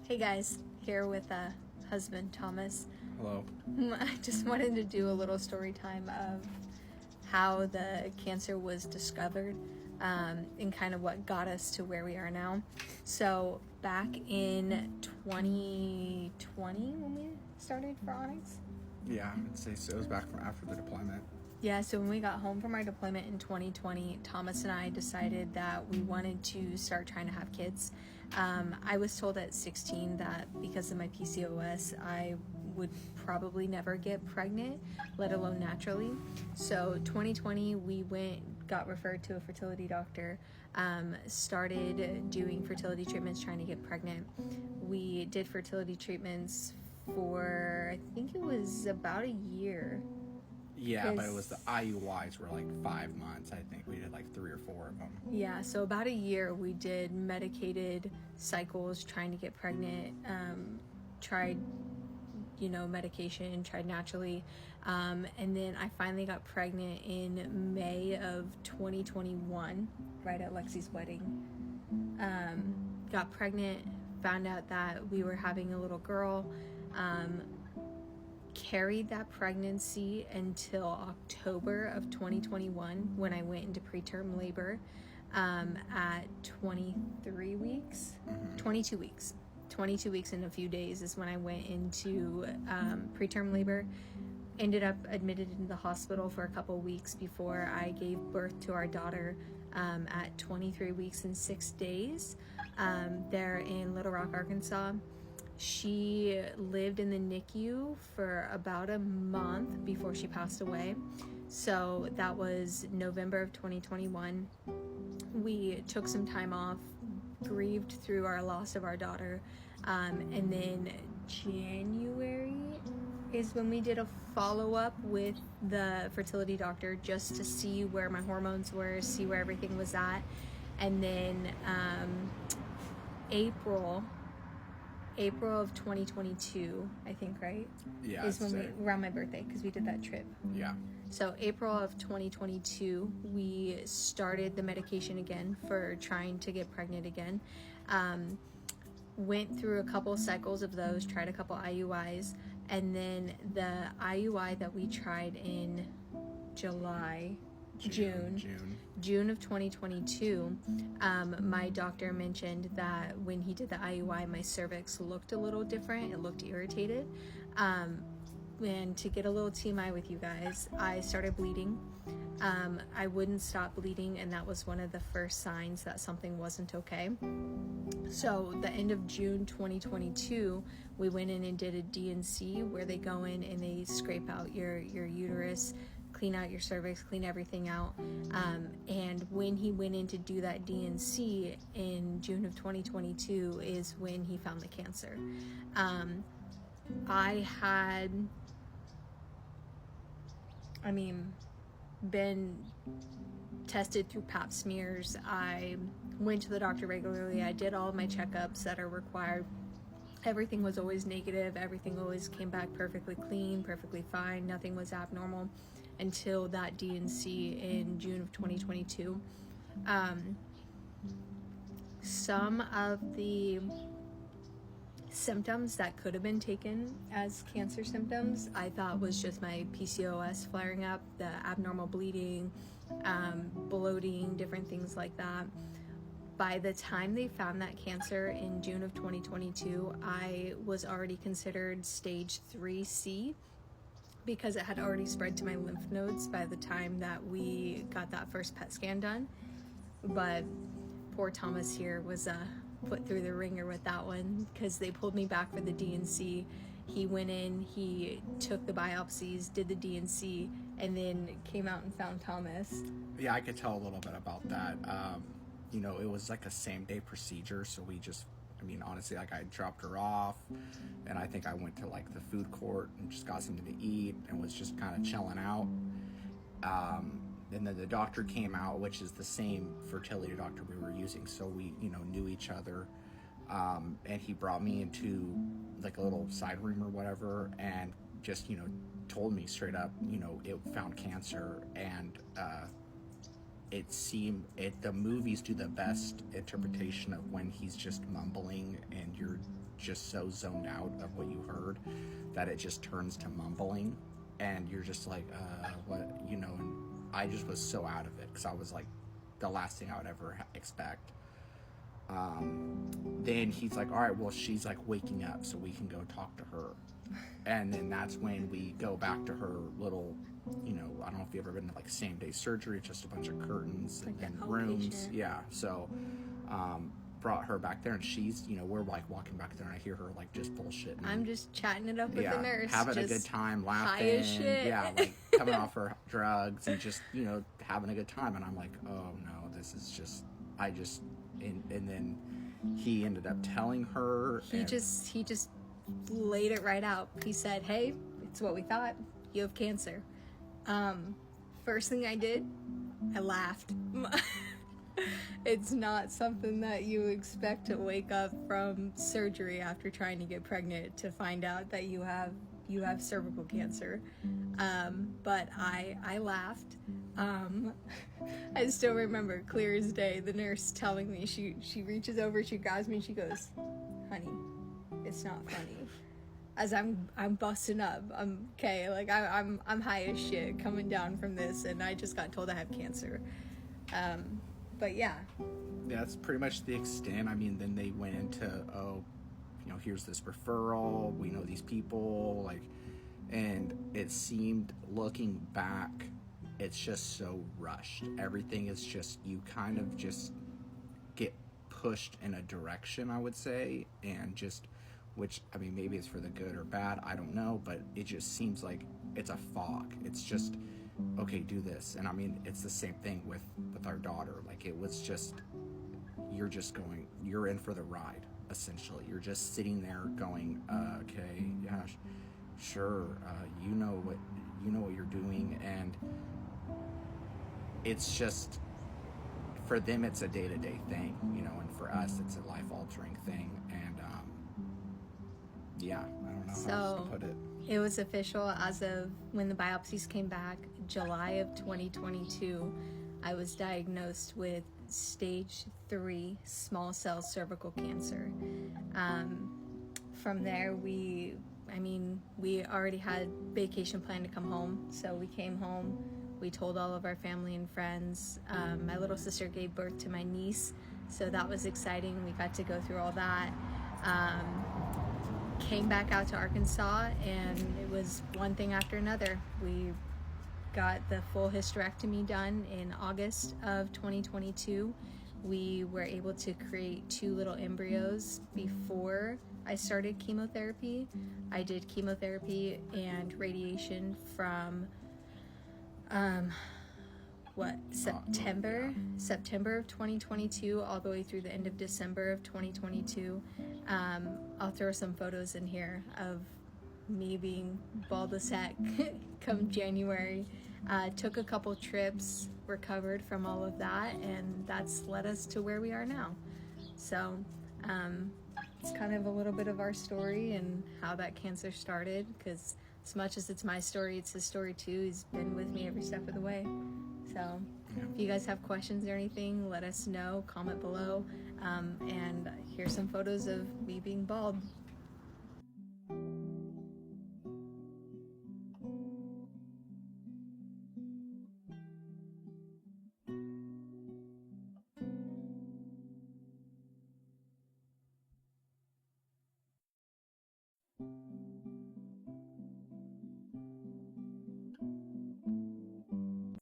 Hey guys, here with husband Thomas. Hello. I just wanted to do a little story time of how the cancer was discovered and kind of what got us to where we are now. So back in 2020 when we started for Onyx. Yeah, I'd say so. It was back from after the deployment. Yeah, so when we got home from our deployment in 2020, Thomas and I decided that we wanted to start trying to have kids. I was told at 16 that because of my PCOS, I would probably never get pregnant, let alone naturally. So 2020, we got referred to a fertility doctor, started doing fertility treatments, trying to get pregnant. We did fertility treatments for, I think it was about a year. Yeah, but it was the IUIs were like 5 months. I think we did like 3 or 4 of them. Yeah, so about a year we did medicated cycles trying to get pregnant, tried, medication, tried naturally. And then I finally got pregnant in May of 2021, right at Lexi's wedding. Got pregnant, found out that we were having a little girl. Carried that pregnancy until October of 2021 when I went into preterm labor at 23 weeks, 22 weeks. 22 weeks in a few days is when I went into preterm labor. Ended up admitted in the hospital for a couple weeks before I gave birth to our daughter at 23 weeks and 6 days there in Little Rock, Arkansas. She lived in the NICU for about a month before she passed away. So that was November of 2021. We took some time off, grieved through our loss of our daughter. And then January is when we did a follow-up with the fertility doctor just to see where my hormones were, see where everything was at. And then April of 2022, I think, right? Yeah, is when around my birthday, because we did that trip. Yeah. So April of 2022, we started the medication again for trying to get pregnant again. Went through a couple cycles of those, tried a couple IUIs, and then the IUI that we tried in June of 2022, my doctor mentioned that when he did the IUI, my cervix looked a little different. It looked irritated. And to get a little TMI with you guys, I started bleeding. I wouldn't stop bleeding, and that was one of the first signs that something wasn't okay. So the end of June 2022, we went in and did a D&C where they go in and they scrape out your uterus, clean out your cervix, clean everything out. And when he went in to do that D&C in June of 2022 is when he found the cancer. I had, been tested through pap smears. I went to the doctor regularly. I did all of my checkups that are required. Everything was always negative. Everything always came back perfectly clean, perfectly fine. Nothing was abnormal until that D&C in June of 2022. Some of the symptoms that could have been taken as cancer symptoms, I thought was just my PCOS flaring up, the abnormal bleeding, bloating, different things like that. By the time they found that cancer in June of 2022, I was already considered stage 3C because it had already spread to my lymph nodes by the time that we got that first PET scan done. But poor Thomas here was put through the ringer with that one because they pulled me back for the D&C. He went in, he took the biopsies, did the D&C, and then came out and found Thomas. Yeah, I could tell a little bit about that. It was like a same-day procedure, so we just, honestly, like I dropped her off, and I think I went to like the food court and just got something to eat and was just kind of chilling out. And then the doctor came out, which is the same fertility doctor we were using, so we, knew each other. And he brought me into like a little side room or whatever, and just, told me straight up, it found cancer. And the movies do the best interpretation of when he's just mumbling and you're just so zoned out of what you heard that it just turns to mumbling, and you're just like, what, you know. And I just was so out of it because I was like, the last thing I would ever expect. Then he's like, all right, well, she's like waking up, so we can go talk to her. And then that's when we go back to her little, you know, I don't know if you've ever been to like same day surgery, just a bunch of curtains Like and an rooms. outpatient. Yeah. So, brought her back there, and she's, you know, we're like walking back there, and I hear her like just bullshitting. I'm just chatting it up with yeah, the nurse. having a just good time, laughing. high as shit. Yeah, like coming off her drugs and just, you know, having a good time. And I'm like, oh no, this is just, and then he ended up telling her. He just laid it right out. He said, hey, it's what we thought. You have cancer. First thing I did, I laughed. It's not something that you expect to wake up from surgery after trying to get pregnant to find out that you have cervical cancer. But I laughed. I still remember clear as day the nurse telling me, she reaches over, she grabs me, and she goes, honey, it's not funny. As I'm busting up, I'm okay, like I'm high as shit coming down from this, and I just got told I have cancer. But yeah, that's pretty much the extent. I mean, then they went into, oh, you know, here's this referral, we know these people, like, and it seemed, looking back, it's just so rushed. Everything is just, you kind of just get pushed in a direction, I would say, and just, which, I mean, maybe it's for the good or bad, I don't know, but it just seems like it's a fog. It's just, okay, do this. And I mean, it's the same thing with our daughter. Like, it was just, you're in for the ride, essentially. You're just sitting there going, okay, yeah, sure, you know what you're doing. And it's just, for them, it's a day-to-day thing, you know, and for us, it's a life-altering thing. And yeah, I don't know how else to put it. It was official as of when the biopsies came back, July of 2022. I was diagnosed with stage 3 small cell cervical cancer. From there, we already had vacation planned to come home, so we came home. We told all of our family and friends. My little sister gave birth to my niece, so that was exciting. We got to go through all that. Came back out to Arkansas, and it was one thing after another. We got the full hysterectomy done in August of 2022. We were able to create 2 little embryos before I started chemotherapy. I did chemotherapy and radiation from September of 2022 all the way through the end of December of 2022. I'll throw some photos in here of me being bald as heck come January. Took a couple trips, recovered from all of that, and that's led us to where we are now. So it's kind of a little bit of our story and how that cancer started, because as much as it's my story, it's his story too. He's been with me every step of the way. So if you guys have questions or anything, let us know, comment below, and here's some photos of me being bald.